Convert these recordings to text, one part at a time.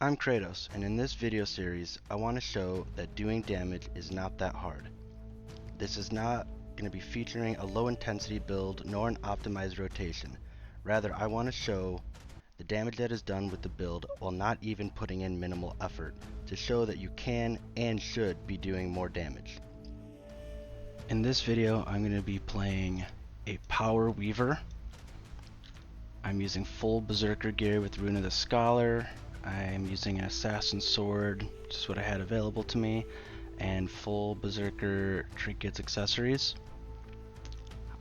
I'm Kratos, and in this video series, I want to show that doing damage is not that hard. This is not going to be featuring a low intensity build nor an optimized rotation. Rather, I want to show the damage that is done with the build while not even putting in minimal effort to show that you can and should be doing more damage. In this video, I'm going to be playing a Power Weaver. I'm using full Berserker gear with Rune of the Scholar. I'm using an Assassin Sword, just what I had available to me, and full Berserker trinkets accessories.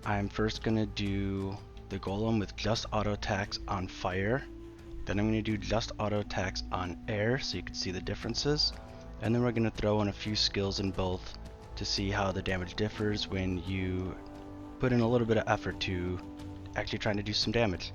I'm first going to do the Golem with just auto attacks on fire. Then I'm going to do just auto attacks on air so you can see the differences. And then we're going to throw in a few skills in both to see how the damage differs when you put in a little bit of effort to actually trying to do some damage.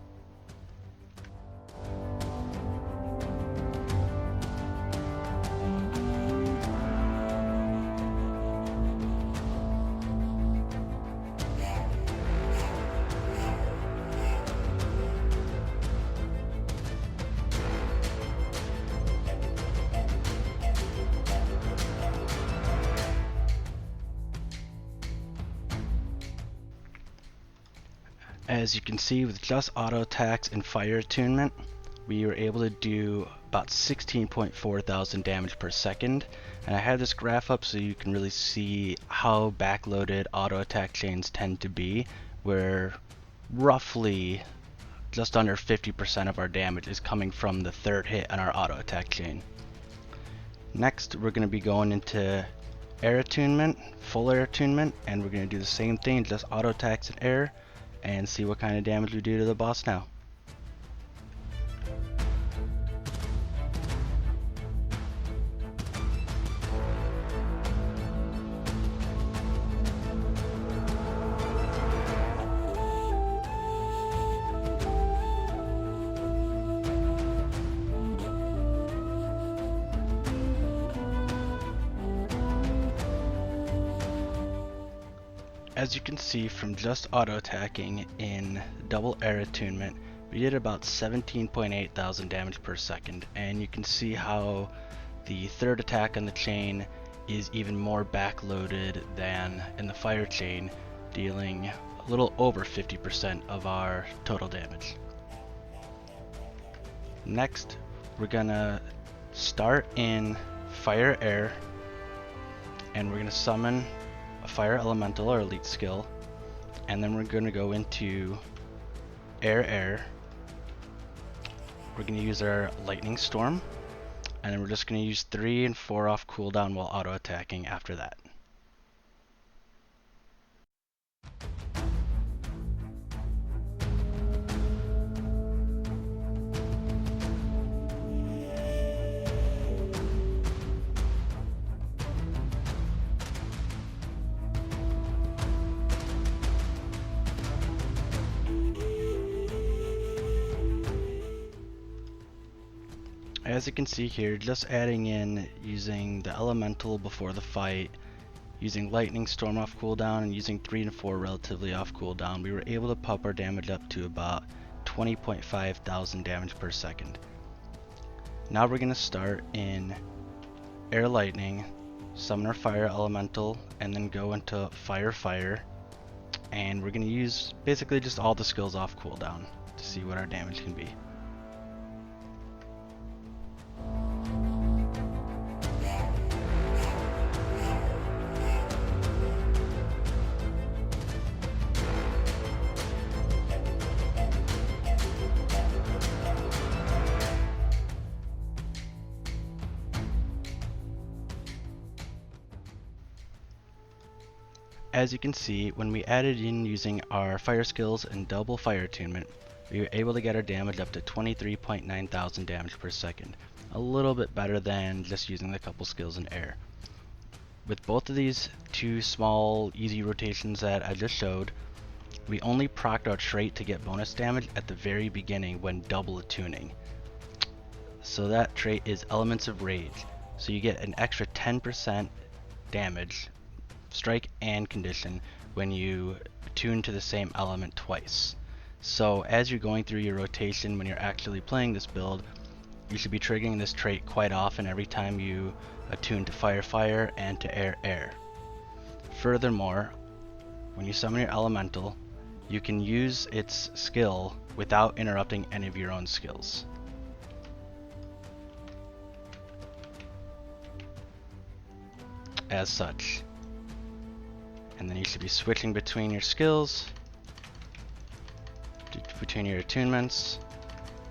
As you can see, with just auto attacks and fire attunement, we were able to do about 16.4 thousand damage per second. And I have this graph up so you can really see how backloaded auto attack chains tend to be, where roughly just under 50% of our damage is coming from the third hit on our auto attack chain. Next, we're going to be going into air attunement, full air attunement, and we're going to do the same thing, just auto attacks and air, and see what kind of damage we do to the boss now. As you can see from just auto attacking in double air attunement, we did about 17.8 thousand damage per second, and you can see how the third attack on the chain is even more backloaded than in the fire chain, dealing a little over 50% of our total damage. Next, we're gonna start in fire air, and we're gonna summon fire elemental or elite skill, and then we're going to go into air. We're going to use our lightning storm, and then we're just going to use 3 and 4 off cooldown while auto attacking after that. As you can see here, just adding in using the elemental before the fight, using lightning storm off cooldown, and using 3 and 4 relatively off cooldown, we were able to pump our damage up to about 20.5 thousand damage per second. Now we're going to start in air lightning, summon our fire elemental, and then go into fire, and we're going to use basically just all the skills off cooldown to see what our damage can be. As you can see, when we added in using our fire skills and double fire attunement, we were able to get our damage up to 23.9 thousand damage per second. A little bit better than just using the couple skills in air. With both of these two small easy rotations that I just showed, we only procced our trait to get bonus damage at the very beginning when double attuning. So that trait is Elements of Rage. So you get an extra 10% damage, strike and condition, when you attune to the same element twice. So as you're going through your rotation when you're actually playing this build, You should be triggering this trait quite often every time you attune to fire fire and to air air. Furthermore, when you summon your elemental, you can use its skill without interrupting any of your own skills. As such. And then you should be switching between your skills, between your attunements.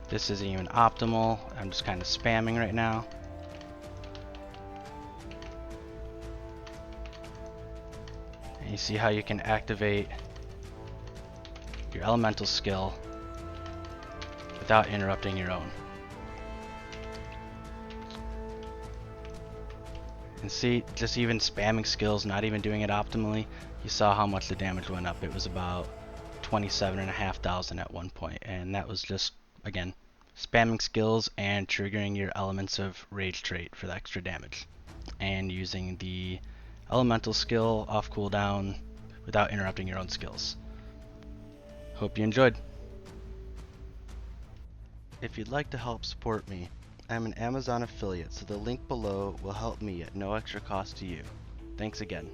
This isn't even optimal. I'm just kind of spamming right now. And you see how you can activate your elemental skill without interrupting your own. And see, just even spamming skills, not even doing it optimally, you saw how much the damage went up. It was about 27,500 at one point, and that was just, again, spamming skills and triggering your elements of rage trait for the extra damage, and using the elemental skill off cooldown without interrupting your own skills. Hope you enjoyed. If you'd like to help support me, I'm an Amazon affiliate, so the link below will help me at no extra cost to you. Thanks again.